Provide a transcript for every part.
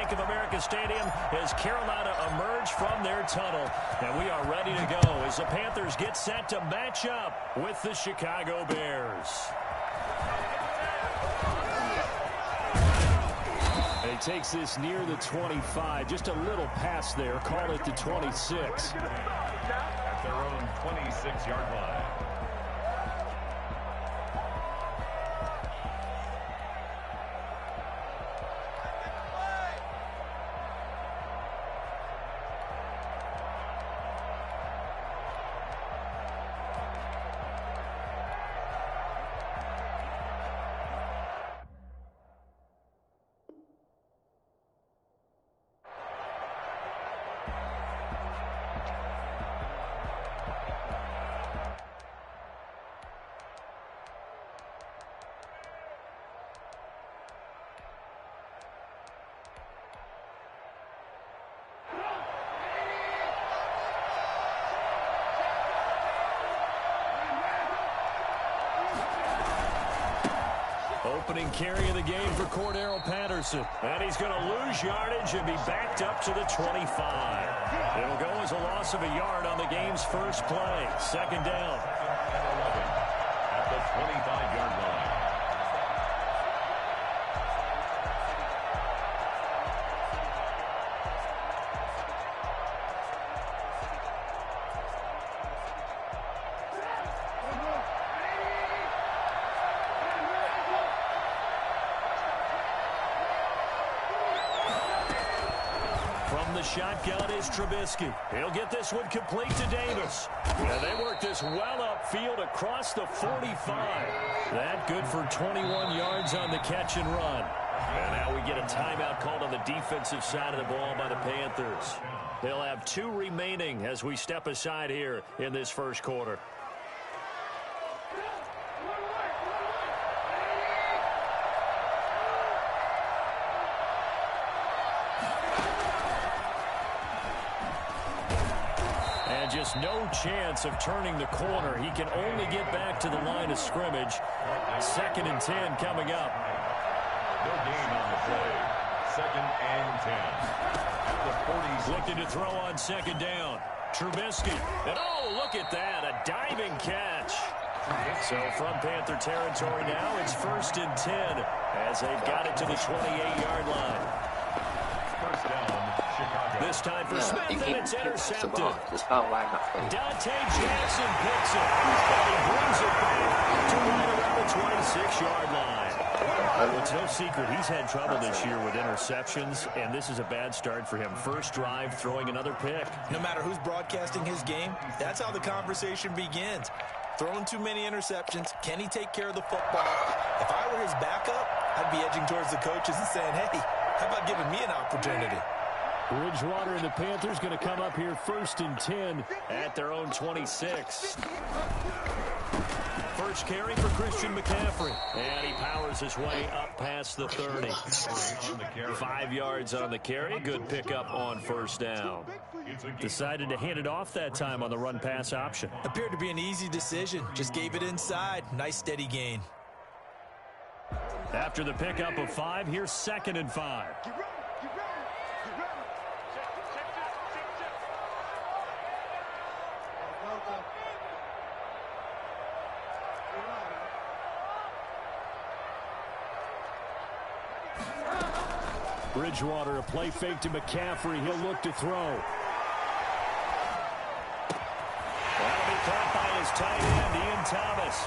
Bank of America Stadium as Carolina emerge from their tunnel. And we are ready to go as the Panthers get set to match up with the Chicago Bears. He takes this near the 25. Just a little pass there. Call it the 26. At their own 26-yard line. Opening carry of the game for Cordero Patterson. And he's going to lose yardage and be backed up to the 25. It'll go as a loss of a yard on the game's first play. Second down. At the 25-yard line. Shotgun is Trubisky. He'll get this one complete to Davis. And they work this well upfield across the 45. That good for 21 yards on the catch and run. And now we get a timeout called on the defensive side of the ball by the Panthers. They'll have 2 remaining as we step aside here in this first quarter. Just no chance of turning the corner. He can only get back to the line of scrimmage. 2nd and 10 coming up. No gain on the play. 2nd and 10. At the 40. Looking to throw on 2nd down. Trubisky. And oh, look at that. A diving catch. So from Panther territory now, it's 1st and 10 as they've got it to the 28-yard line. First down. This time for Smith, and it's intercepted. Dante Jackson picks it, and he brings it back to right around the 26-yard line. Well, it's no secret he's had trouble this year with interceptions, and this is a bad start for him. First drive, throwing another pick. No matter who's broadcasting his game, that's how the conversation begins. Throwing too many interceptions, can he take care of the football? If I were his backup, I'd be edging towards the coaches and saying, hey, how about giving me an opportunity? Bridgewater and the Panthers going to come up here 1st and 10 at their own 26. First carry for Christian McCaffrey. And he powers his way up past the 30. 5 yards on the carry. Good pickup on first down. Decided to hand it off that time on the run-pass option. Appeared to be an easy decision. Just gave it inside. Nice steady gain. After the pickup of 5, here's 2nd and 5. Bridgewater, a play fake to McCaffrey. He'll look to throw. That'll be caught by his tight end, Ian Thomas.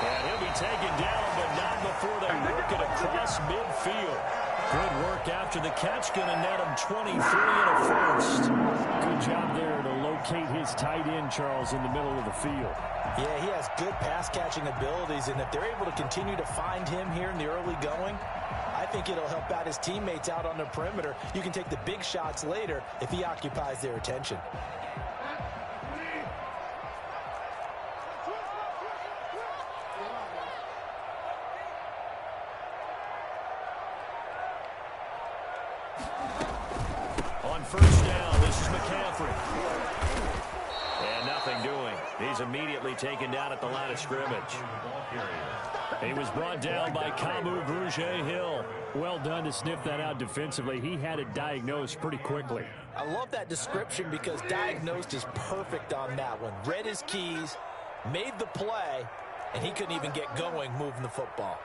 And he'll be taken down, but not before they work it across midfield. Good work after the catch. Going to net him 23 and a first. Good job there to locate his tight end, Charles, in the middle of the field. Yeah, he has good pass-catching abilities, and if they're able to continue to find him here in the early going, I think it'll help out his teammates out on the perimeter. You can take the big shots later if he occupies their attention. On first down, this is McCaffrey. And nothing doing. He's immediately taken down at the line of scrimmage. He was brought down by Kamu Grugier-Hill. Well done to sniff that out defensively. He had it diagnosed pretty quickly. I love that description because diagnosed is perfect on that one. Read his keys, made the play, and he couldn't even get going moving the football.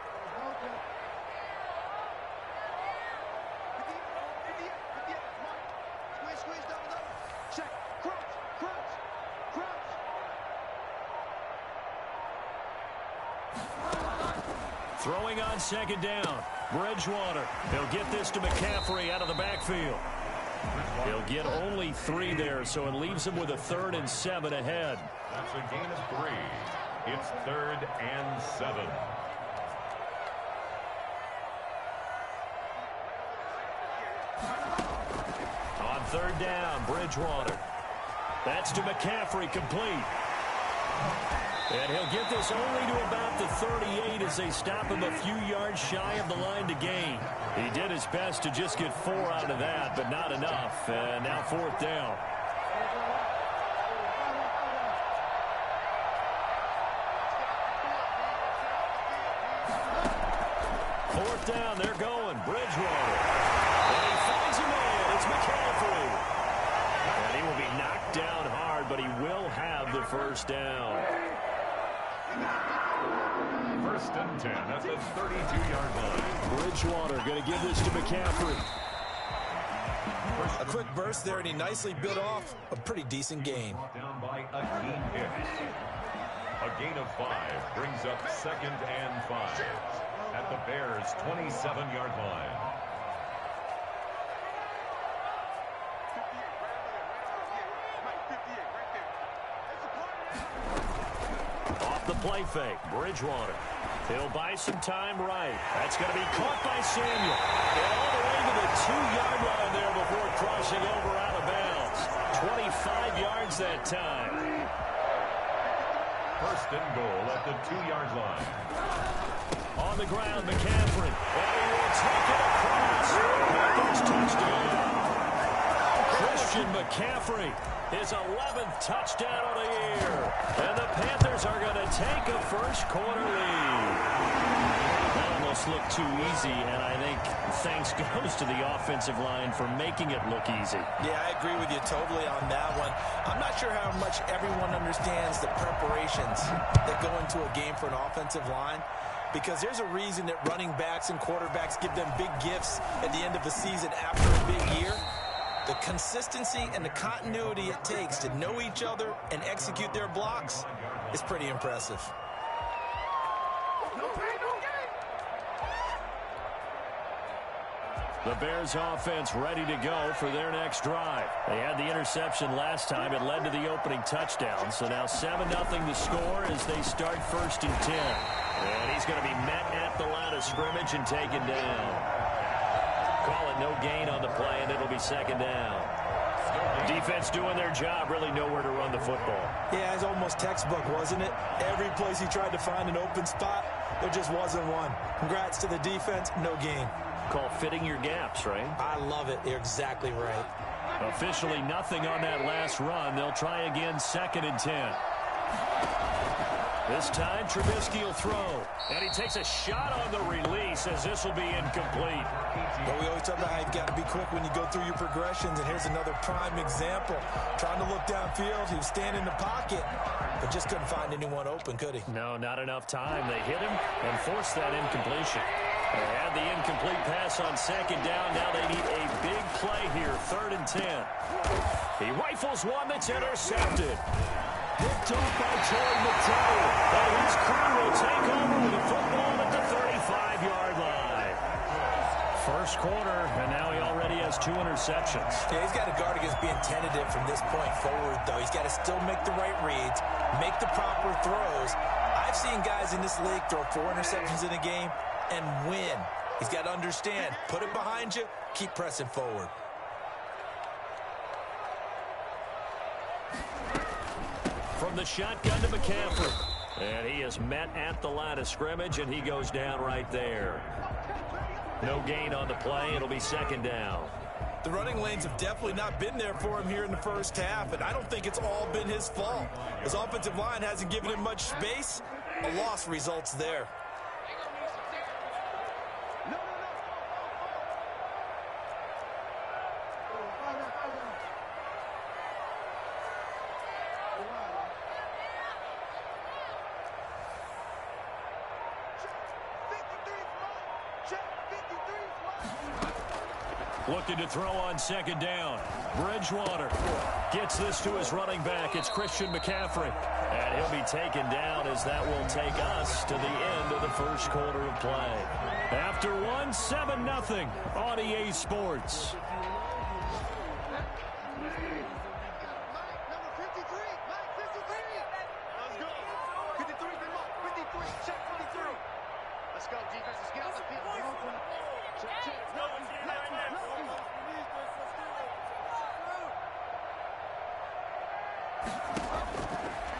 Throwing on second down. Bridgewater. He'll get this to McCaffrey out of the backfield. He'll get only 3 there, so it leaves him with a 3rd and 7 ahead. That's a gain of 3. It's 3rd and 7. On 3rd down, Bridgewater. That's to McCaffrey, complete. And he'll get this only to about the 38 as they stop him a few yards shy of the line to gain. He did his best to just get 4 out of that, but not enough. And now 4th down. 4th down, they're going. Bridgewater. And he finds a man. It's McCaffrey. And he will be knocked down hard, but he will have the 1st down. 1st and 10 at the 32-yard line. Bridgewater going to give this to McCaffrey. A quick burst there, and he nicely built off a pretty decent gain. Down by a keen hit. A gain of 5 brings up 2nd and 5 at the Bears' 27-yard line. Off the play fake, Bridgewater. He'll buy some time right. That's going to be caught by Samuel. And all the way to the 2-yard line there before crossing over out of bounds. 25 yards that time. 1st and goal at the 2-yard line. On the ground, McCaffrey. And he will take it across. Panthers touchdown. Christian McCaffrey, his 11th touchdown of the year. And the Panthers are going to take a first-quarter lead. That almost looked too easy, and I think thanks goes to the offensive line for making it look easy. Yeah, I agree with you totally on that one. I'm not sure how much everyone understands the preparations that go into a game for an offensive line, because there's a reason that running backs and quarterbacks give them big gifts at the end of the season after a big year. The consistency and the continuity it takes to know each other and execute their blocks is pretty impressive. The Bears offense ready to go for their next drive. They had the interception last time. It led to the opening touchdown. So now 7-0 the score as they start 1st and 10. And he's going to be met at the line of scrimmage and taken down. Call it no gain on the play, and it'll be 2nd down. Defense doing their job, really nowhere to run the football. Yeah, it's almost textbook, wasn't it? Every place he tried to find an open spot, there just wasn't one. Congrats to the defense, no gain. Call fitting your gaps, right? I love it. You're exactly right. Officially nothing on that last run. They'll try again 2nd and 10. This time, Trubisky will throw. And he takes a shot on the release as this will be incomplete. Well, we always talk about how you've got to be quick when you go through your progressions, and here's another prime example. Trying to look downfield, he was standing in the pocket, but just couldn't find anyone open, could he? No, not enough time. They hit him and forced that incompletion. They had the incomplete pass on 2nd down. Now they need a big play here, 3rd and 10. He rifles one that's intercepted. Picked off by Joey Mattel. And his crew will take over with the football at the 35-yard line. First quarter, and now he already has 2 interceptions. Yeah, he's got to guard against being tentative from this point forward, though. He's got to still make the right reads, make the proper throws. I've seen guys in this league throw 4 interceptions in a game and win. He's got to understand, put it behind you, keep pressing forward. From the shotgun to McCaffrey. And he is met at the line of scrimmage, and he goes down right there. No gain on the play. It'll be 2nd down. The running lanes have definitely not been there for him here in the first half, and I don't think it's all been his fault. His offensive line hasn't given him much space. A loss results there. Looking to throw on second down. Bridgewater gets this to his running back. It's Christian McCaffrey. And he'll be taken down as that will take us to the end of the first quarter of play. After one, 7-0 on EA Sports.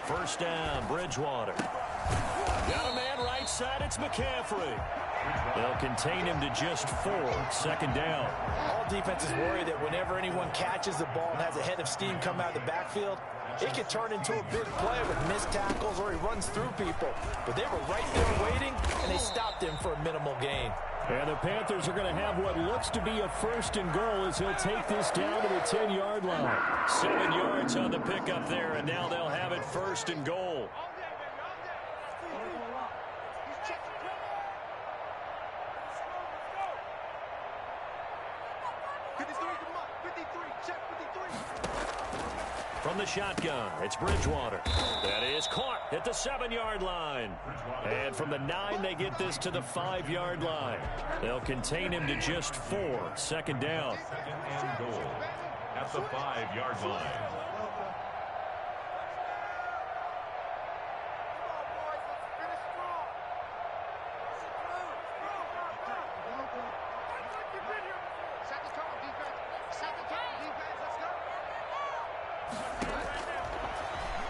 First down, Bridgewater. Got a man right side, it's McCaffrey. They'll contain him to just 4, second down. All defenses worry that whenever anyone catches the ball and has a head of steam come out of the backfield, it could turn into a big play with missed tackles or he runs through people. But they were right there waiting, and they stopped him for a minimal gain. And the Panthers are going to have what looks to be a first and goal as he'll take this down to the 10-yard line. 7 yards on the pickup there, and now they'll have it first and goal. From the shotgun, it's Bridgewater. That is caught at the 7-yard line. And from the 9, they get this to the 5-yard line. They'll contain him to just 4, second down. Second and goal at the 5-yard line.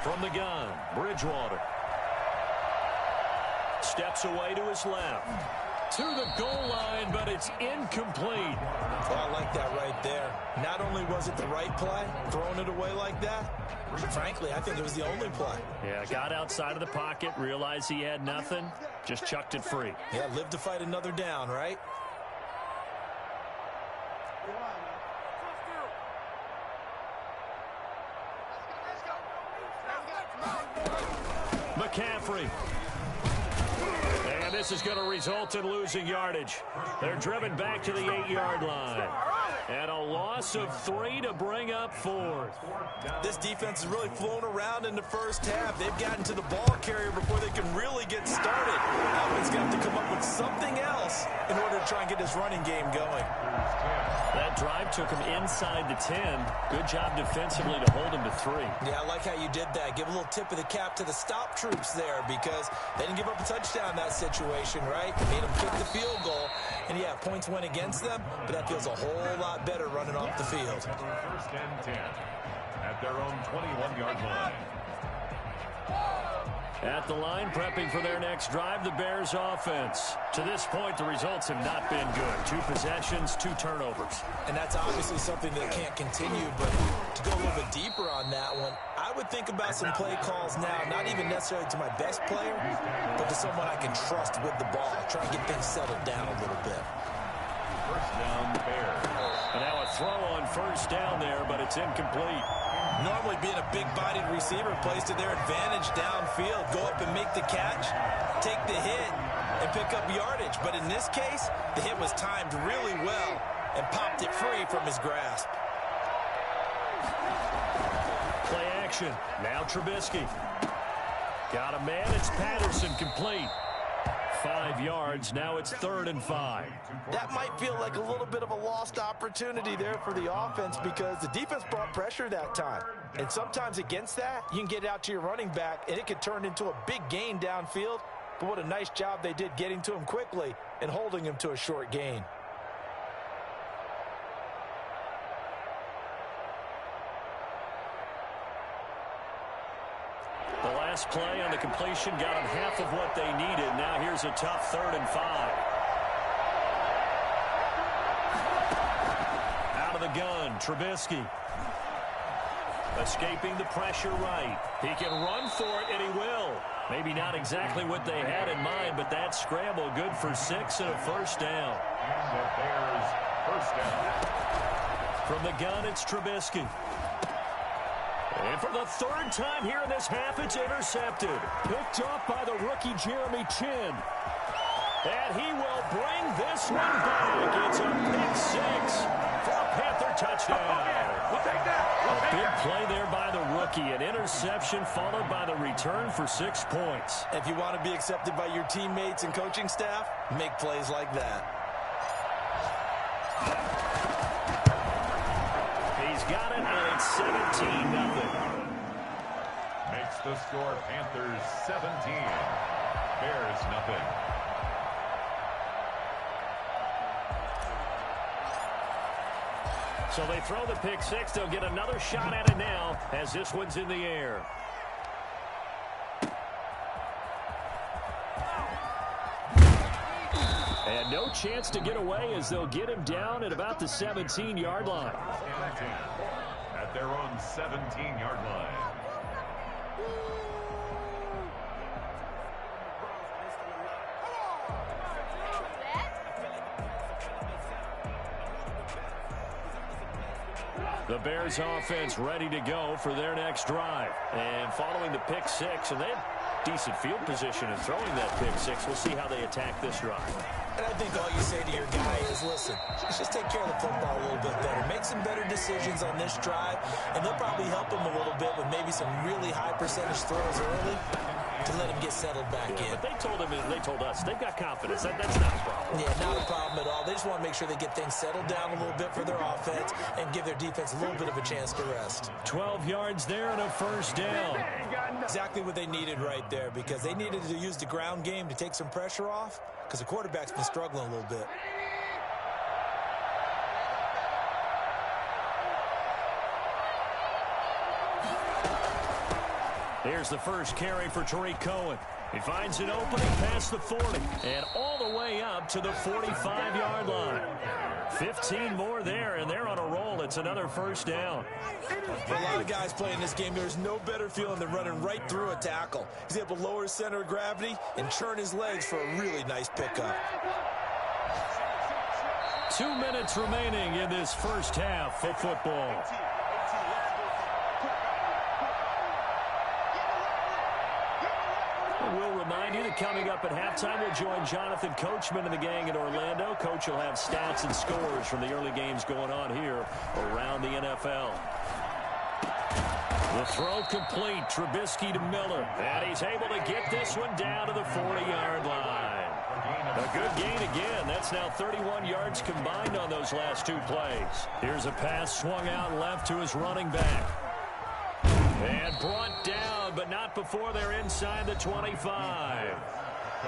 From the gun, Bridgewater. Steps away to his left. To the goal line, but it's incomplete. Well, I like that right there. Not only was it the right play, throwing it away like that, frankly, I think it was the only play. Yeah, got outside of the pocket, realized he had nothing, just chucked it free. Yeah, live to fight another down, right? McCaffrey. And this is going to result in losing yardage. They're driven back to the 8-yard line. And a loss of 3 to bring up 4th. This defense is really flown around in the first half. They've gotten to the ball carrier before they can really get started. Alvin's going to have to come up with something else in order to try and get this running game going. That drive took him inside the 10. Good job defensively to hold him to 3. Yeah, I like how you did that. Give a little tip of the cap to the stop troops there because they didn't give up a touchdown in that situation, right? Made them kick the field goal. And, yeah, points went against them, but that feels a whole lot better running off the field. First and 10 at their own 21-yard line. At the line, prepping for their next drive, the Bears offense. To this point, the results have not been good. 2 possessions, 2 turnovers. And that's obviously something that can't continue, but to go a little bit deeper on that one, I would think about some play calls now, not even necessarily to my best player, but to someone I can trust with the ball. Try and get things settled down a little bit. First down, Bears. And now a throw on first down there, but it's incomplete. Normally being a big-bodied receiver plays to their advantage downfield. Go up and make the catch, take the hit, and pick up yardage. But in this case, the hit was timed really well and popped it free from his grasp. Play action. Now Trubisky. Got a man. It's Patterson complete. 5 yards. Now it's 3rd and 5. That might feel like a little bit of a lost opportunity there for the offense because the defense brought pressure that time. And sometimes against that, you can get out to your running back, and it could turn into a big gain downfield. But what a nice job they did getting to him quickly and holding him to a short gain. The last play on the completion got them half of what they needed. Now here's a tough 3rd and 5. Out of the gun, Trubisky. Escaping the pressure right. He can run for it, and he will. Maybe not exactly what they had in mind, but that scramble good for 6 and a first down. And the Bears first down. From the gun, it's Trubisky. And for the 3rd time here in this half, it's intercepted. Picked up by the rookie Jeremy Chin. And he will bring this one back. It's a pick 6 for Trubisky, an interception followed by the return for 6 points. If you want to be accepted by your teammates and coaching staff, make plays like that. He's got it, and it's 17-0. Makes the score Panthers 17, Bears nothing. So they throw the pick six. They'll get another shot at it now as this one's in the air. And no chance to get away as they'll get him down at about the 17-yard line. At their own 17-yard line. The Bears offense ready to go for their next drive. And following the pick six, and they have decent field position in throwing that pick six. We'll see how they attack this drive. And I think all you say to your guy is, listen, let's just take care of the football a little bit better. Make some better decisions on this drive, and they'll probably help him a little bit with maybe some really high percentage throws early to let him get settled back in. But they told him, and they told us, they've got confidence. That's not a problem. Yeah, not a problem at all. They just want to make sure they get things settled down a little bit for their offense and give their defense a little bit of a chance to rest. 12 yards there and a first down. Exactly what they needed right there, because they needed to use the ground game to take some pressure off, because the quarterback's been struggling a little bit. Here's the first carry for Tariq Cohen. He finds an opening past the 40 and all the way up to the 45-yard line. 15 more there, and they're on a roll. It's another first down. For a lot of guys playing this game, there's no better feeling than running right through a tackle. He's able to lower his center of gravity and churn his legs for a really nice pickup. 2 minutes remaining in this first half of football. We'll remind you that coming up at halftime, we'll join Jonathan Coachman and the gang in Orlando. Coach will have stats and scores from the early games going on here around the NFL. The throw complete. Trubisky to Miller. And he's able to get this one down to the 40-yard line. A good gain again. That's now 31 yards combined on those last 2 plays. Here's a pass swung out left to his running back. And brought down, but not before they're inside the 25.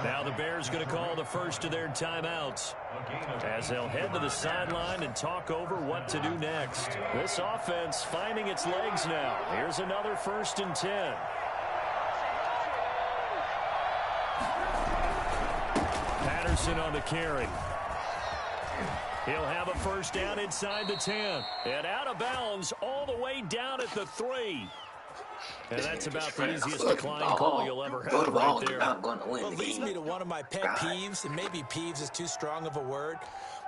Now the Bears going to call the first of their timeouts as they'll head to the sideline and talk over what to do next. This offense finding its legs now. Here's another 1st and 10. Patterson on the carry. He'll have a first down inside the 10. And out of bounds all the way down at the 3. And that's about the easiest decline call you'll ever have right there. Well, it leads me to one of my pet peeves, and maybe peeves is too strong of a word,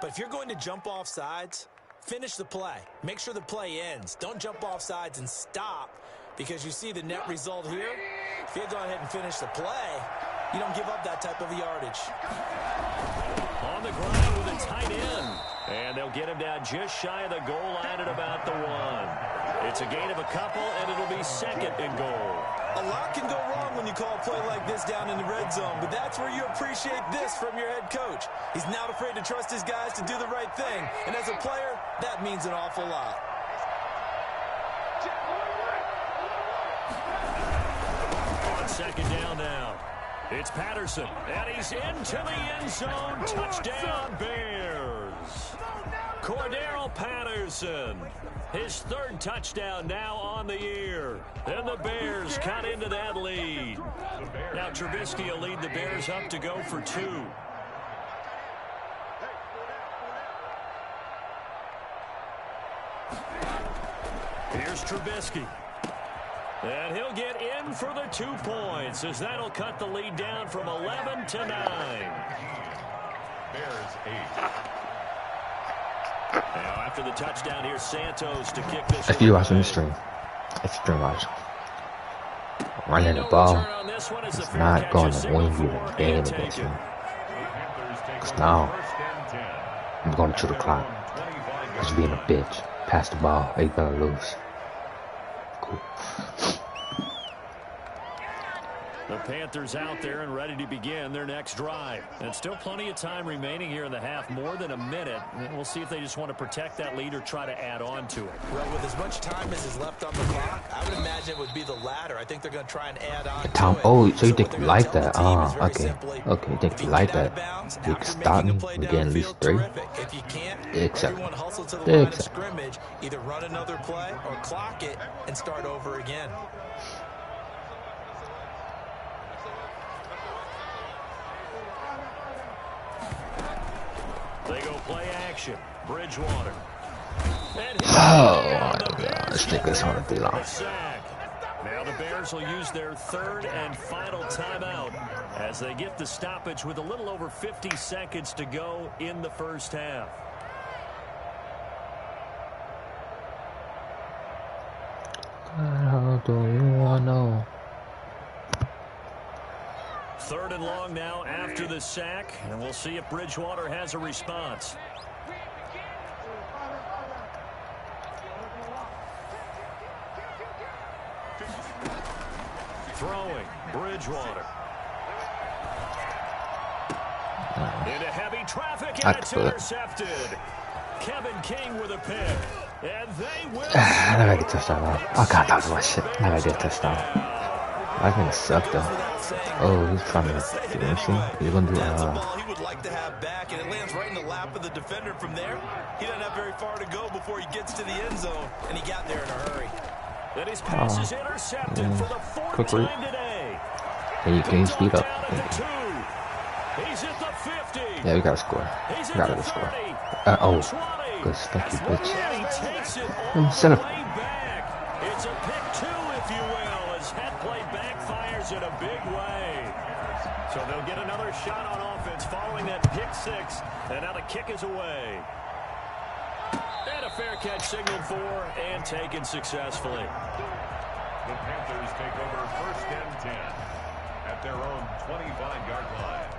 but if you're going to jump off sides, finish the play. Make sure the play ends. Don't jump off sides and stop, because you see the net result here. If you go ahead and finish the play, you don't give up that type of yardage. On the ground with a tight end. And they'll get him down just shy of the goal line at about the 1. It's a gain of a couple, and it'll be 2nd and goal. A lot can go wrong when you call a play like this down in the red zone, but that's where you appreciate this from your head coach. He's not afraid to trust his guys to do the right thing, and as a player, that means an awful lot. On 2nd down now, it's Patterson, and he's into the end zone. Touchdown, Bears. Cordero Patterson, his 3rd touchdown now on the year. And the Bears cut into that lead. Now Trubisky will lead the Bears up to go for 2. Here's Trubisky. And he'll get in for the 2 points, as that'll cut the lead down from 11 to 9. Bears 8. Now after the touchdown, here's Santos to kick this. If you're watching the stream, if you're watching, running the ball is not going to win you the game against me. Because now, I'm going to the clock. Because you're being a bitch. Pass the ball, or you're going to lose. Cool. The Panthers out there and ready to begin their next drive. And still plenty of time remaining here in the half, more than a minute. And we'll see if they just want to protect that lead or try to add on to it. Well, with as much time as is left on the clock, I would imagine it would be the latter. I think they're going to try and add on Tom, to it. oh, so you think what you they're like gonna that? tell the team is very Okay. simply, Okay, you think if you you like get out that? of bounds You after can stop making me. a play We get at least downfield, 3. terrific. If you can't, Exactly. everyone hustle to the line of Exactly. scrimmage, either run another play or clock it and start over again. They go play action. Bridgewater. Oh my God, this nigga's on the line. Now the Bears will use their third and final timeout as they get the stoppage with a little over 50 seconds to go in the first half. How do you want to know? Third and long now after the sack, and we'll see if Bridgewater has a response. Throwing, Bridgewater. Into heavy traffic, and it's intercepted. Kevin King with a pick, and they will. I gotta get touchdown now. Oh God, that was my shit. I gotta get touchdown. I think it sucked though. Oh, he's trying to do anything. He's gonna do He would like to have back, and it lands right in the lap of the defender from there. He doesn't have very far to go before he gets to the end zone, and he got there in a hurry. And his pass is intercepted for the fourth time today. Can you speed up? He's at the 50. Yeah, we gotta score. We gotta score. Oh, good. Thank you, bitch. Set up. It's a pick 2, if you will, as head play backfires in a big way. So they'll get another shot on offense following that pick 6, and now the kick is away. And a fair catch signaled for and taken successfully. The Panthers take over first and 10 at their own 25-yard line.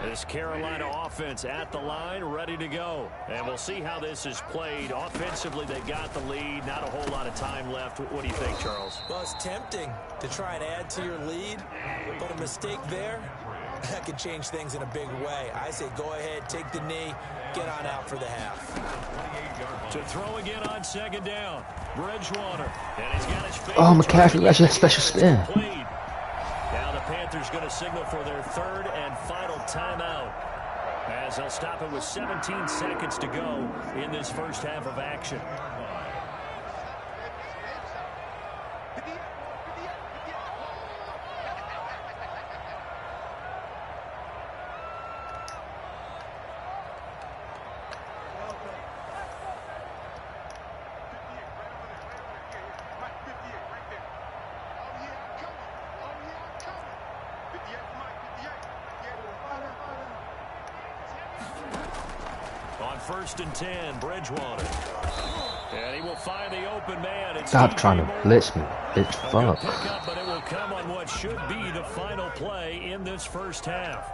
This Carolina offense at the line, ready to go. And we'll see how this is played. Offensively, they've got the lead. Not a whole lot of time left. What do you think, Charles? Well, it's tempting to try and add to your lead, but a mistake there, that could change things in a big way. I say go ahead, take the knee, get on out for the half. To throw again on second down. Bridgewater. And he's got his Oh, McCaffrey, that's a special spin. Now the Panthers going to signal for their third and final timeout as they'll stop it with 17 seconds to go in this first half of action. On first and 10, Bridgewater. And he will find the open man. Stop trying to blitz me, bitch. Fuck. Pickup, but it will come on what should be the final play in this first half.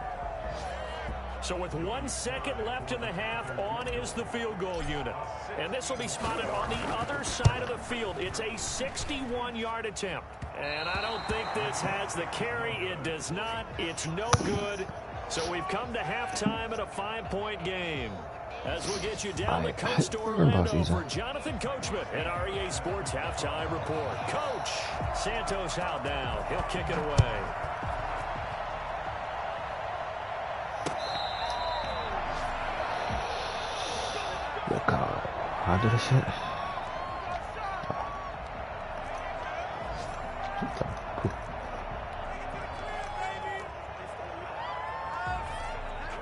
So with 1 second left in the half, on is the field goal unit. And this will be spotted on the other side of the field. It's a 61-yard attempt. And I don't think this has the carry. It does not. It's no good. So we've come to halftime in a 5-point game. As we'll get you down the coast to Orlando for Jonathan Coachman at our EA Sports Halftime Report. Coach, Santos out now. He'll kick it away. Look out. How did I shit?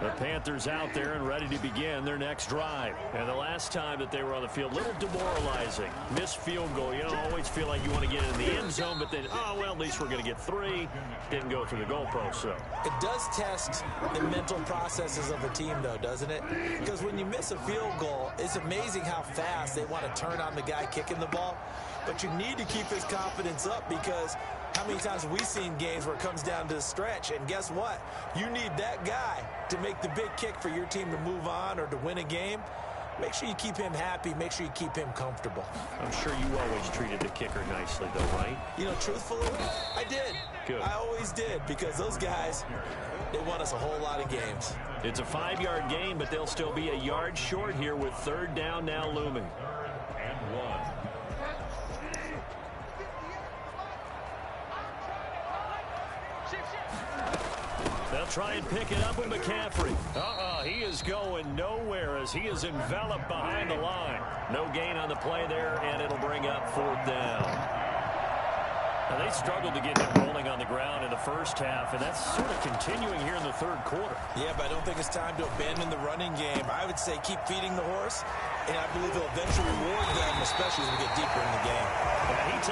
The Panthers out there and ready to begin their next drive. And the last time that they were on the field, a little demoralizing. Missed field goal. You don't always feel like you want to get in the end zone, but then, oh, well, at least we're going to get 3. Didn't go through the goalpost, so. It does test the mental processes of a team, though, doesn't it? Because when you miss a field goal, it's amazing how fast they want to turn on the guy kicking the ball. But you need to keep his confidence up because how many times have we seen games where it comes down to the stretch? And guess what? You need that guy to make the big kick for your team to move on or to win a game. make sure you keep him happy. Make sure you keep him comfortable. I'm sure you always treated the kicker nicely, though, right? You know, truthfully, I did. Good. I always did, because those guys, they won us a whole lot of games. It's a 5-yard gain, but they'll still be a yard short here with 3rd down now looming. And 1. They'll try and pick it up with McCaffrey. He is going nowhere as he is enveloped behind the line. No gain on the play there, and it'll bring up 4th down. Now, they struggled to get him rolling on the ground in the first half, and that's sort of continuing here in the 3rd quarter. Yeah, but I don't think it's time to abandon the running game. I would say keep feeding the horse, and I believe he'll eventually reward them, especially as we get deeper in the game.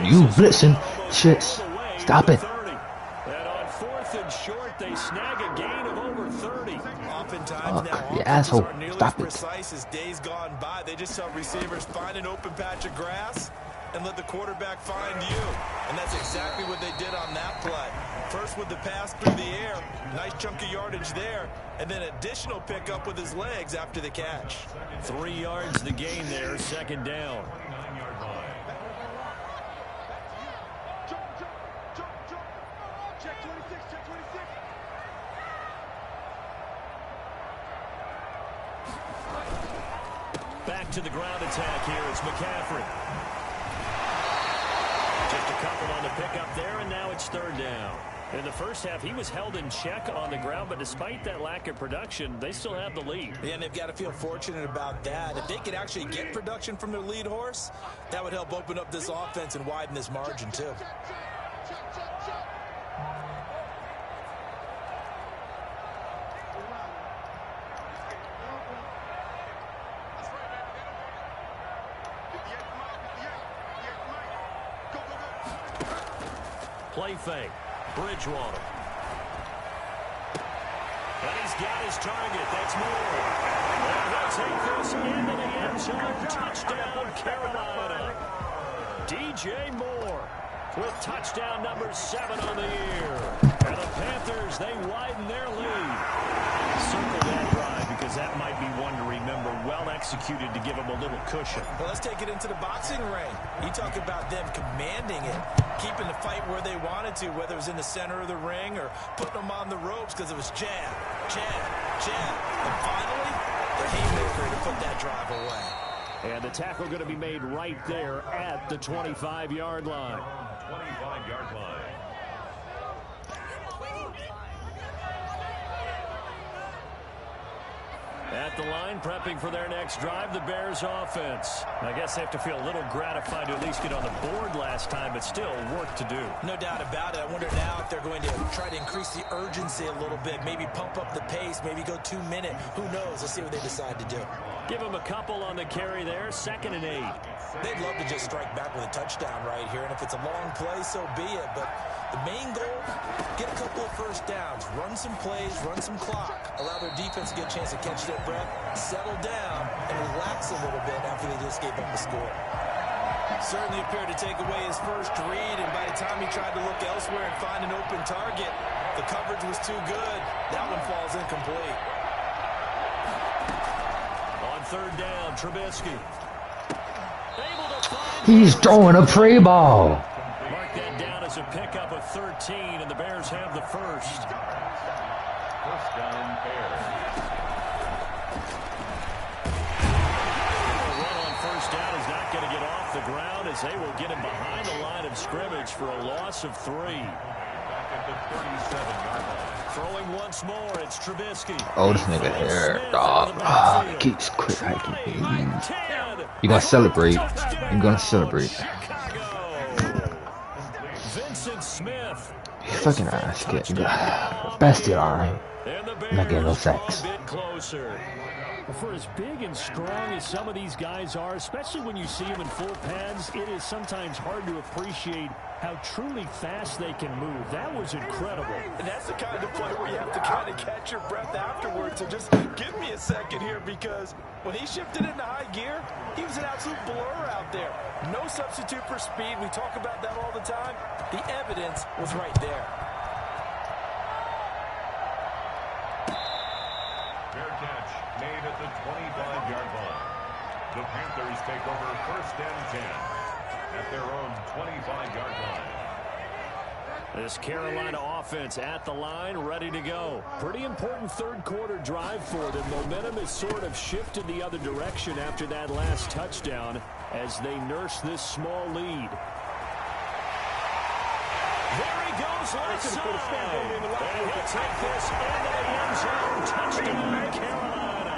You blitzing. Shits. Stop it. And on 4th and short, they snag a gain of over 30. Oftentimes now, you asshole. aren't nearly Stop as it. precise as days gone by. They just help receivers find an open patch of grass and let the quarterback find you. And that's exactly what they did on that play. First with the pass through the air, nice chunk of yardage there, and then additional pickup with his legs after the catch. 3 yards the gain there, 2nd down. 9-yard line. Back to the ground attack here. It's McCaffrey. Just a couple on the pickup there, and now it's 3rd down. In the first half, he was held in check on the ground, but despite that lack of production, they still have the lead. Yeah, and they've got to feel fortunate about that. If they could actually get production from their lead horse, that would help open up this offense and widen this margin, too. Play fake. Bridgewater. And he's got his target. That's Moore. And they'll take this into the end zone. Touchdown, Carolina. DJ Moore with touchdown number 7 on the year. And the Panthers, they widen their lead. Circle that drive because that might be one to remember. Well executed to give them a little cushion. Well, let's take it into the boxing ring. You talk about them commanding it, keeping the fight where they wanted to, whether it was in the center of the ring or putting them on the ropes because it was jab, jab, jab. And finally, the haymaker to put that drive away. And the tackle going to be made right there at the 25-yard line. 25-yard line. At the line, prepping for their next drive, the Bears offense. I guess they have to feel a little gratified to at least get on the board last time, but still work to do. No doubt about it. I wonder now if they're going to try to increase the urgency a little bit, maybe pump up the pace, maybe go 2-minute. Who knows? Let's see what they decide to do. Give them a couple on the carry there, 2nd and 8. They'd love to just strike back with a touchdown right here, and if it's a long play, so be it. But the main goal, get a couple of first downs, run some plays, run some clock, allow their defense to get a chance to catch their breath, settle down, and relax a little bit after they just gave up a score. Certainly appeared to take away his first read, and by the time he tried to look elsewhere and find an open target, the coverage was too good. That one falls incomplete. On 3rd down, Trubisky. He's throwing a prey ball. Mark that down as a pickup of 13, and the Bears have the first. 1st down, Bears. The run on 1st down is not going to get off the ground as they will get him behind the line of scrimmage for a loss of 3. Back at the 37-yard line. Throwing once more, it's Trubisky. Oh, this nigga here, dog. He keeps quick hiking. You're gonna celebrate. You're gonna celebrate. Vincent Smith. You fucking ass kid. Bestie line. Not getting no sacks. For as big and strong as some of these guys are, especially when you see them in full pads, it is sometimes hard to appreciate how truly fast they can move. That was incredible. And that's the kind of play where you have to kind of catch your breath afterwards. So just give me a second here, because when he shifted into high gear, he was an absolute blur out there. No substitute for speed. We talk about that all the time. The evidence was right there. Fair catch made at the 25-yard line. The Panthers take over 1st and 10 at their own 25-yard line. This Carolina offense at the line, ready to go. Pretty important third-quarter drive for them. Momentum has sort of shifted the other direction after that last touchdown as they nurse this small lead. There he goes, left side. And he'll take this into the end zone. Touchdown, Carolina.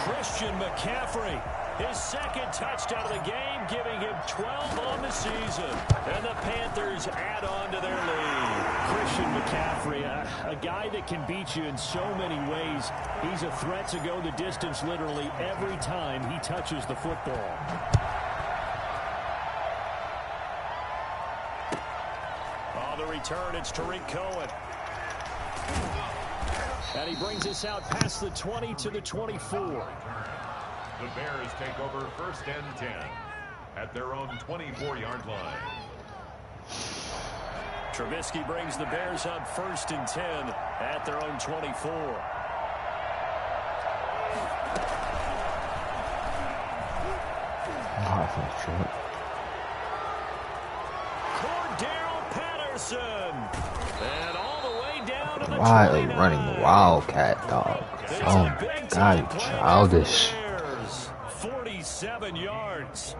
Christian McCaffrey, his second touchdown of the game, giving him 12 on the season. And the Panthers add on to their lead. Christian McCaffrey, a guy that can beat you in so many ways. He's a threat to go the distance literally every time he touches the football. On the return, it's Tariq Cohen. And he brings us out past the 20 to the 24. The Bears take over 1st and 10 at their own 24-yard line. Trubisky brings the Bears up 1st and 10 at their own 24. Cordero Patterson. And all the way down to the Why are you running Wildcat, dog? Oh my God, you're childish. 47 yards.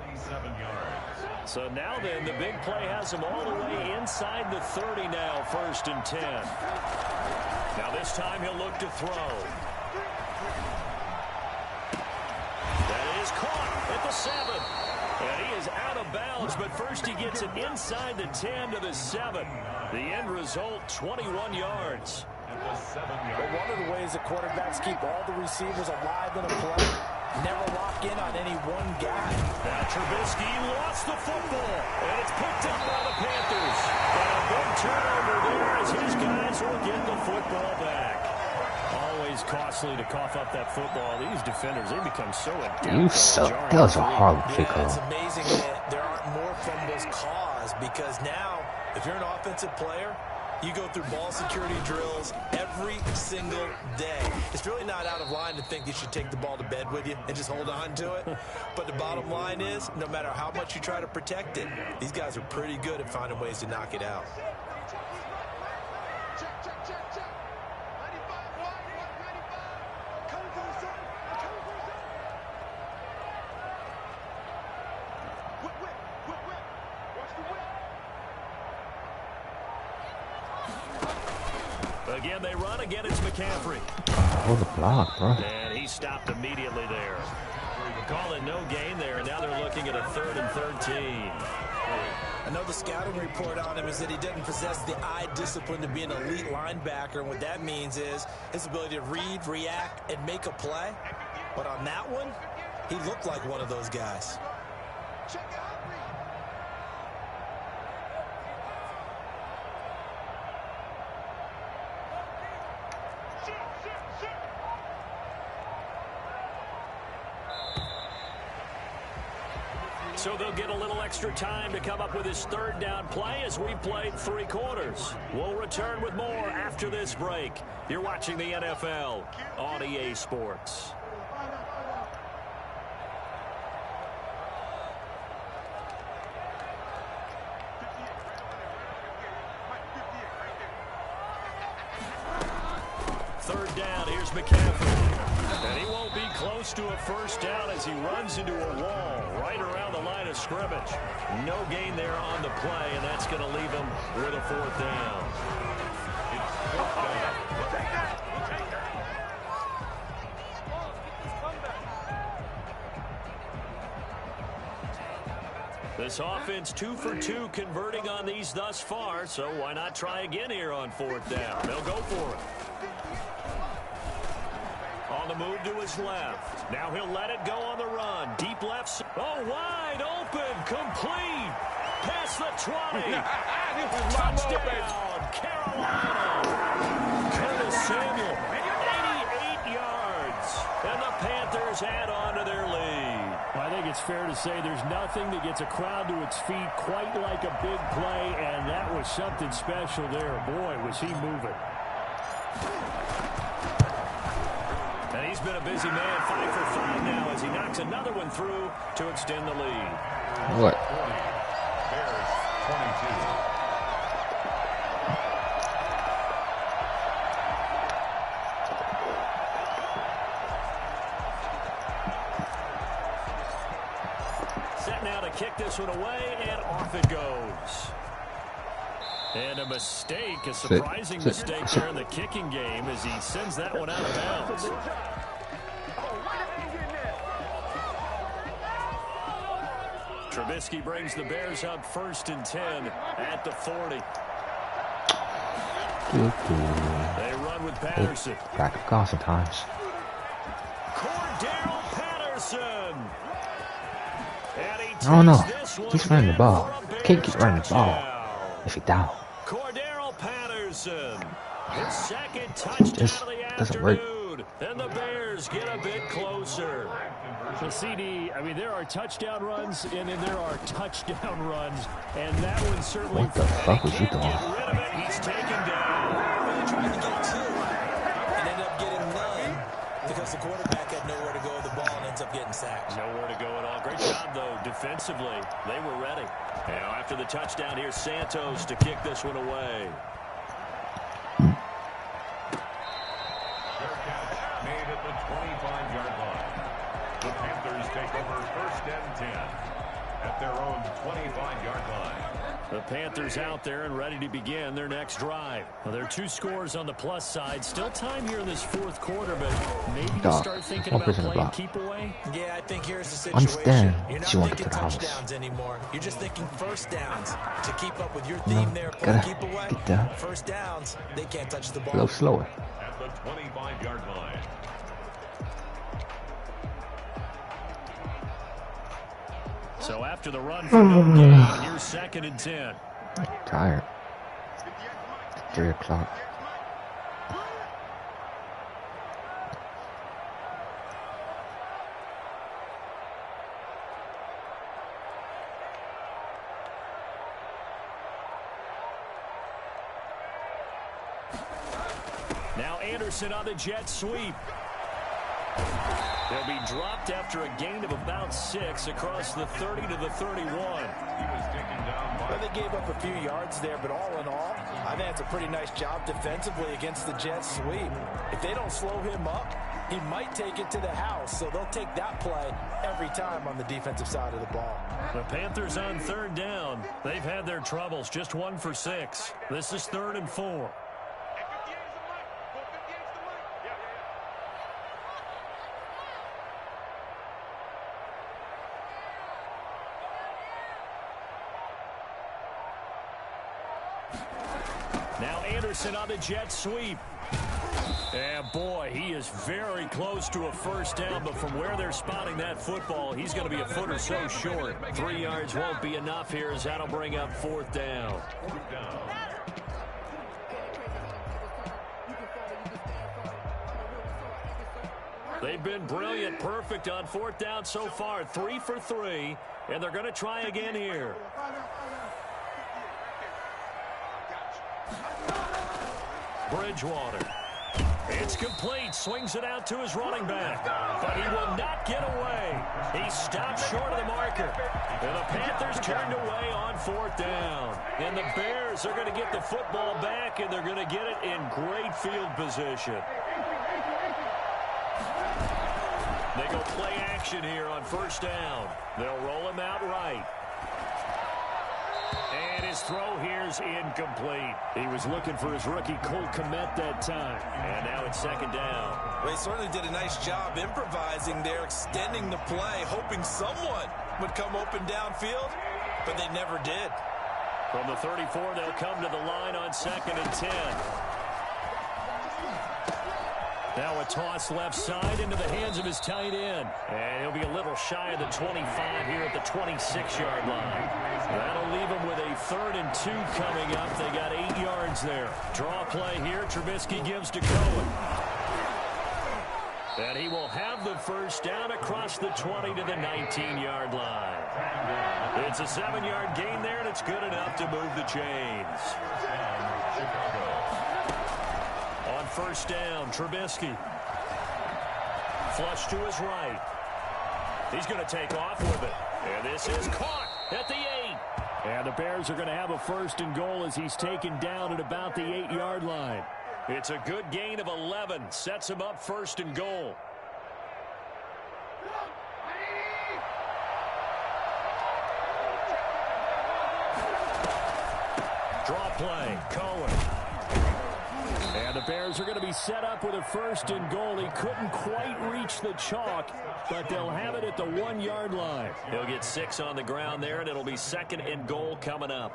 So now then, the big play has him all the way inside the 30 now, 1st and 10. Now this time he'll look to throw. That is caught at the 7. And he is out of bounds, but first he gets it inside the 10 to the 7. The end result, 21 yards. Well, one of the ways that quarterbacks keep all the receivers alive in a play, never lock in on any one guy. Now Trubisky lost the football, and it's picked up by the Panthers. And a big turnover there as his guys will get the football back. Always costly to cough up that football. These defenders, they become so adept. You suck. That was a horrible kickoff. It's amazing that there aren't more fumbles caused, because now, if you're an offensive player, you go through ball security drills every single day. It's really not out of line to think you should take the ball to bed with you and just hold on to it. But the bottom line is, no matter how much you try to protect it, these guys are pretty good at finding ways to knock it out. Again, they run. Again, it's McCaffrey. Oh, the block, bro. And he stopped immediately there. Call it no gain there, and now they're looking at a 3rd and 13. I know the scouting report on him is that he doesn't possess the eye discipline to be an elite linebacker, and what that means is his ability to read, react, and make a play. But on that one, he looked like one of those guys. So they'll get a little extra time to come up with his 3rd down play as we played 3 quarters. We'll return with more after this break. You're watching the NFL on EA Sports. Third down, here's McCaffrey. And he won't be close to a 1st down as he runs into a wall right around the line of scrimmage. No gain there on the play, and that's going to leave him with a 4th down. This offense 2 for 2 converting on these thus far, so why not try again here on 4th down? They'll go for it. On the move to his left. Now he'll let it go on the run. Deep left. Oh, wide open. Complete. Past the 20. Touchdown, Carolina. Curtis Samuel, 88 yards. And the Panthers add on to their lead. Well, I think it's fair to say there's nothing that gets a crowd to its feet quite like a big play, and that was something special there. Boy, was he moving. And he's been a busy man, 5 for 5 now as he knocks another one through to extend the lead. What? Bears 22. Set now to kick this one away, and off it goes. And a mistake, a surprising mistake there in the kicking game as he sends that one out of bounds. Trubisky brings the Bears up 1st and 10 at the 40. They run with Patterson. Back to call sometimes. Cordero Patterson. And he I don't know. takes this He's one running the ball. down for a Can't Bears keep running the ball touchdown. if he down. Cordero Patterson, his second touchdown Just of the doesn't work. afternoon. And the Bears get a bit closer. The CD, I mean, there are touchdown runs, and then there are touchdown runs. And that one certainly... What the fuck was you doing? Get rid of it. He's taken down. They tried to get 2 and ended up getting none because the quarterback had nowhere to go with the ball and ends up getting sacked. Nowhere to go at all. Great job, though, defensively. They were ready. Now, after the touchdown, here's Santos to kick this one away. Fair catch made at the 25-yard line. The Panthers take over 1st and 10 at their own 25-yard line. The Panthers out there and ready to begin their next drive. Well, there are 2 scores on the plus side. Still time here in this 4th quarter, but maybe you start thinking about playing keep away. Yeah, I think here's the situation. Understand You're that you not want to thinking get out. touchdowns anymore. You're just thinking first downs. To keep up with your theme there, play gotta keep away. get down. First downs, they can't touch the A ball. little slower. At the 25-yard line. So after the run for no gain, here's 2nd and 10. I'm tired. 3 o'clock. Now Anderson on the jet sweep. He'll be dropped after a gain of about 6 across the 30 to the 31. He was taken down by... Well, they gave up a few yards there, but all in all, I think it's a pretty nice job defensively against the jet sweep. If they don't slow him up, he might take it to the house, so they'll take that play every time on the defensive side of the ball. The Panthers on 3rd down. They've had their troubles, just 1 for 6. This is 3rd and 4. Now Anderson on the jet sweep. And boy, he is very close to a first down, but from where they're spotting that football, he's going to be a foot or so short. 3 yards won't be enough here as that'll bring up 4th down. They've been brilliant, perfect on 4th down so far, 3 for 3, and they're going to try again here. Bridgewater. It's complete. Swings it out to his running back. But he will not get away. He stops short of the marker. And the Panthers turned away on 4th down. And the Bears are going to get the football back, and they're going to get it in great field position. They go play action here on 1st down. They'll roll him out right. And his throw here's incomplete. He was looking for his rookie Cole Kmet that time. And now it's 2nd down. Well, he certainly did a nice job improvising there, extending the play, hoping someone would come open downfield, but they never did. From the 34, they'll come to the line on 2nd and 10. Now a toss left side into the hands of his tight end. And he'll be a little shy of the 25 here at the 26-yard line. That'll leave him with a 3rd and 2 coming up. They got 8 yards there. Draw play here. Trubisky gives to Cohen. And he will have the first down across the 20 to the 19-yard line. It's a 7-yard gain there, and it's good enough to move the chains. On 1st down, Trubisky. Flush to his right. He's going to take off with it. And this is caught at the 8. And the Bears are going to have a 1st and goal as he's taken down at about the 8-yard line. It's a good gain of 11. Sets him up 1st and goal. Draw play. Cohen. And the Bears are going to be set up with a 1st and goal. He couldn't quite reach the chalk, but they'll have it at the 1-yard line. He'll get 6 on the ground there, and it'll be 2nd and goal coming up.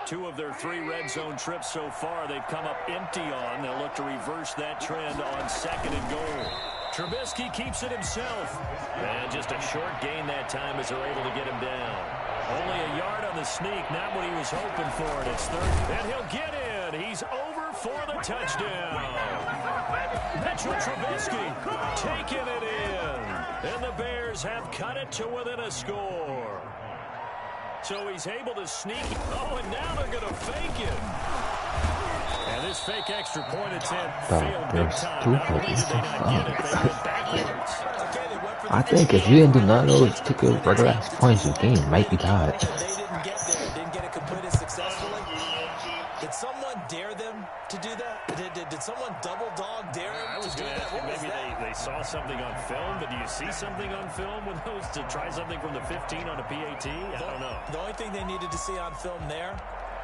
2 of their 3 red zone trips so far they've come up empty on. They'll look to reverse that trend on 2nd and goal. Trubisky keeps it himself. And just a short gain that time as they're able to get him down. Only a yard on the sneak, not what he was hoping for. And it's 3rd, and he'll get in. He's over for the touchdown. Mitchell Trubisky taking it in. And the Bears have cut it to within a score. So he's able to sneak. Oh, and now they're going to fake it. And this fake extra point attempt failed big time. Not only did they not get it, they went backwards. I think if you didn't do none of those, took your regular ass points, your game might be tied. They didn't get there, didn't get it completed successfully. Did someone dare them to do that? Did someone double dog dare them I was to do going to that? ask you, maybe they saw something on film, but do you see something on film with those to try something from the 15 on a PAT? I don't know. The only thing they needed to see on film there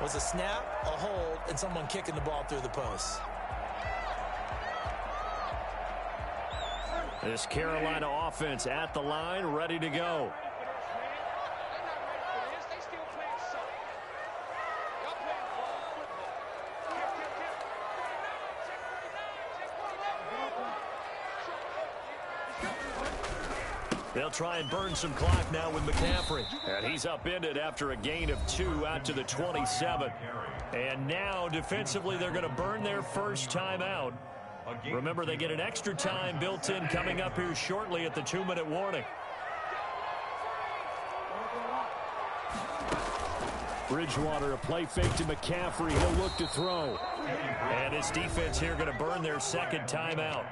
was a snap, a hold, and someone kicking the ball through the post. This Carolina offense at the line, ready to go. They'll try and burn some clock now with McCaffrey. And he's upended after a gain of 2 out to the 27. And now, defensively, they're going to burn their first timeout. Remember, they get an extra time built in coming up here shortly at the 2-minute warning. Bridgewater, a play fake to McCaffrey. He'll look to throw. And his defense here going to burn their second timeout.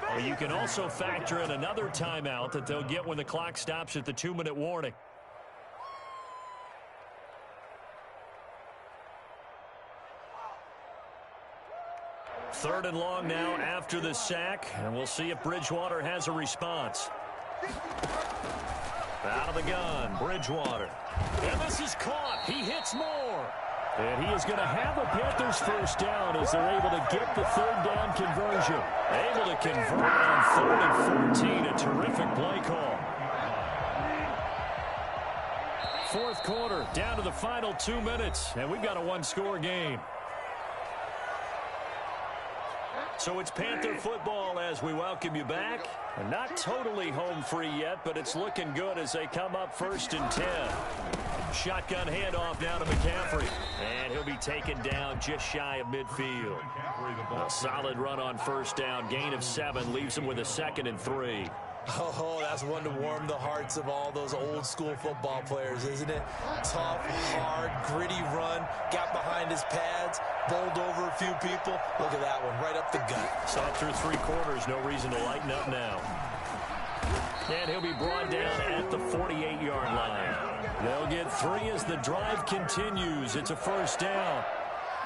Well, you can also factor in another timeout that they'll get when the clock stops at the 2-minute warning. Third and long now after the sack, and we'll see if Bridgewater has a response. Out of the gun, Bridgewater. And this is caught. He hits more. And he is going to have a Panthers first down as they're able to get the 3rd down conversion. Able to convert on 3rd and 14. A terrific play call. 4th quarter, down to the final 2 minutes, and we've got a 1-score game. So it's Panther football as we welcome you back. Not totally home free yet, but it's looking good as they come up 1st and 10. Shotgun handoff now to McCaffrey. And he'll be taken down just shy of midfield. A solid run on 1st down. Gain of 7 leaves him with a 2nd and 3. Oh, that's one to warm the hearts of all those old school football players, isn't it? Tough, hard, gritty run, got behind his pads, bowled over a few people. Look at that one, right up the gut. Saw through 3 quarters, no reason to lighten up now. And he'll be brought down at the 48-yard line. They'll get 3 as the drive continues. It's a 1st down.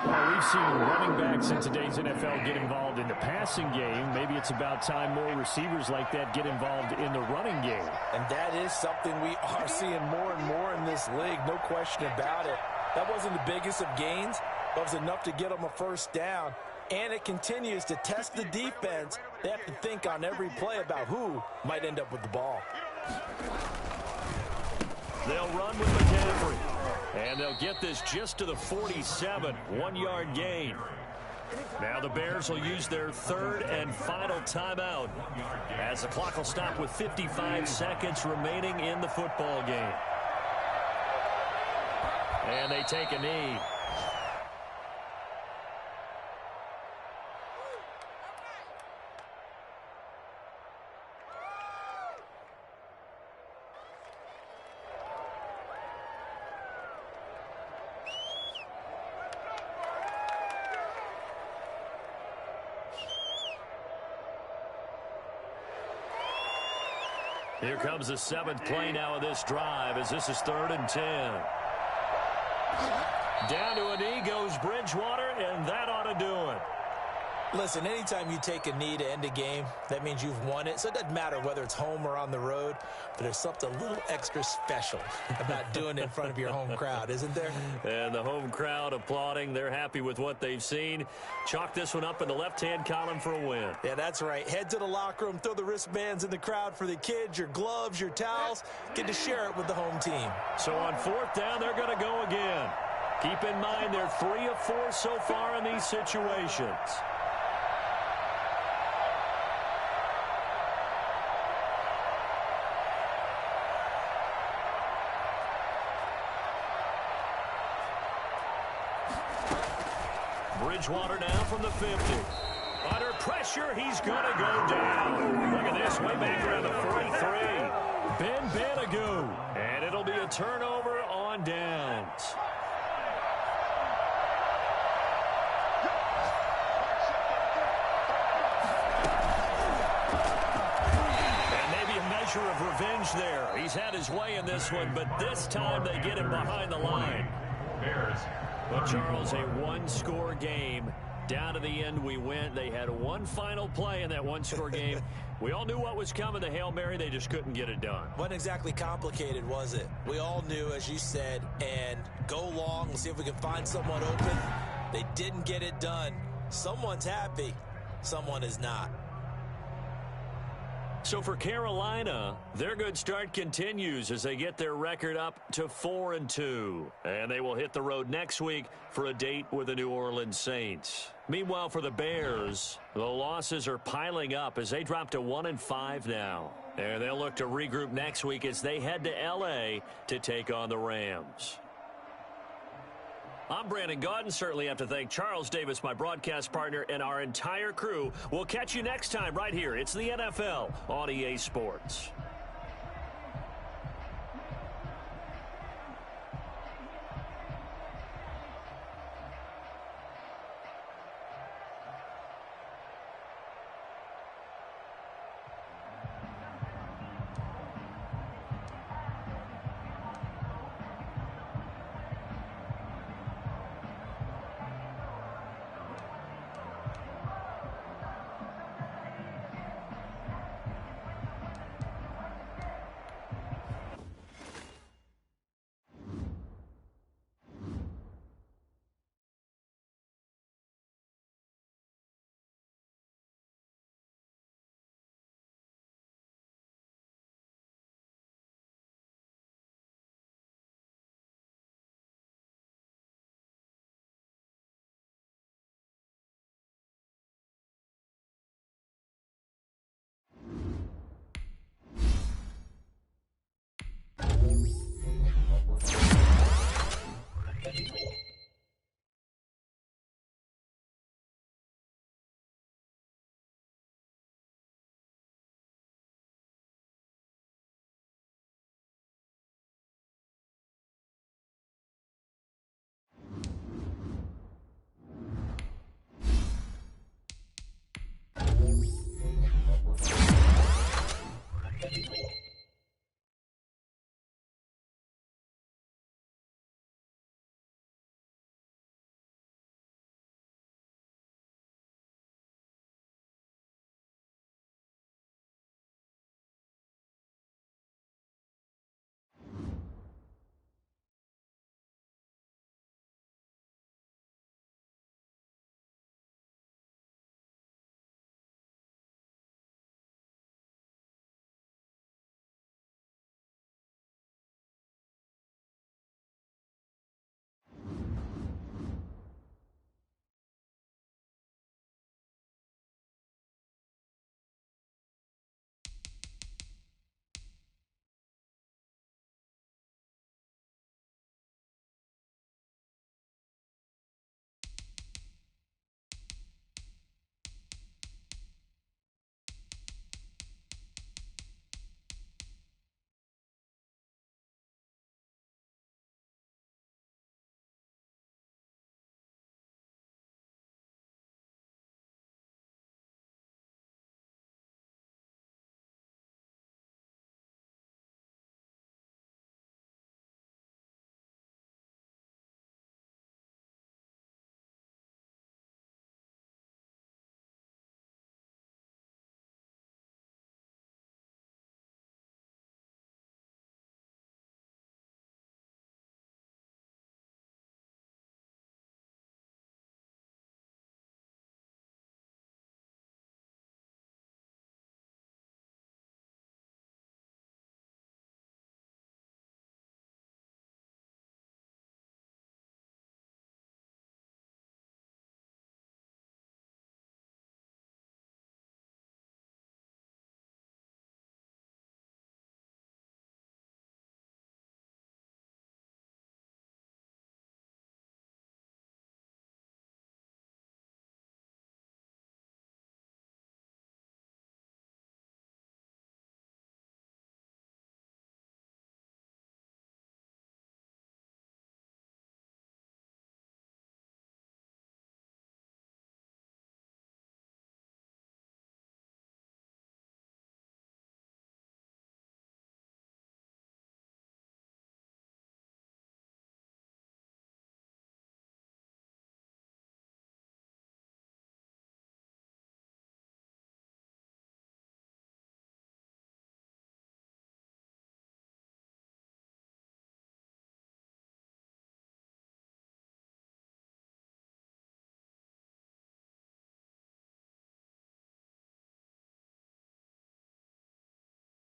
Well, we've seen running backs in today's NFL get involved in the passing game. Maybe it's about time more receivers like that get involved in the running game. And that is something we are seeing more and more in this league, no question about it. That wasn't the biggest of gains, but it was enough to get them a 1st down. And it continues to test the defense. They have to think on every play about who might end up with the ball. They'll run with McCaffrey. And they'll get this just to the 47, 1-yard gain. Now the Bears will use their 3rd and final timeout as the clock will stop with 55 seconds remaining in the football game. And they take a knee. Here comes the 7th play now of this drive as this is 3rd and 10. Down to a knee goes Bridgewater, and that ought to do it. Listen, anytime you take a knee to end a game, that means you've won it. So it doesn't matter whether it's home or on the road, but there's something a little extra special about doing it in front of your home crowd, isn't there? And the home crowd applauding. They're happy with what they've seen. Chalk this one up in the left-hand column for a win. Yeah, that's right. Head to the locker room, throw the wristbands in the crowd for the kids, your gloves, your towels. Get to share it with the home team. So on 4th down, they're going to go again. Keep in mind they're 3 of 4 so far in these situations. Bridgewater now from the 50. Under pressure, he's going to go down. Look at this, way back around the 43. Ben Banagoo. And it'll be a turnover on downs. And maybe a measure of revenge there. He's had his way in this one, but this time they get him behind the line. Bears. Well, Charles, a one-score game. Down to the end we went. They had one final play in that one-score game. We all knew what was coming, the Hail Mary. They just couldn't get it done. Wasn't exactly complicated, was it? We all knew, as you said, and go long and see if we can find someone open. They didn't get it done. Someone's happy. Someone is not. So for Carolina, their good start continues as they get their record up to 4-2. And they will hit the road next week for a date with the New Orleans Saints. Meanwhile, for the Bears, the losses are piling up as they drop to 1-5 now. And they'll look to regroup next week as they head to L.A. to take on the Rams. I'm Brandon Gaudin. Certainly have to thank Charles Davis, my broadcast partner, and our entire crew. We'll catch you next time right here. It's the NFL on EA Sports.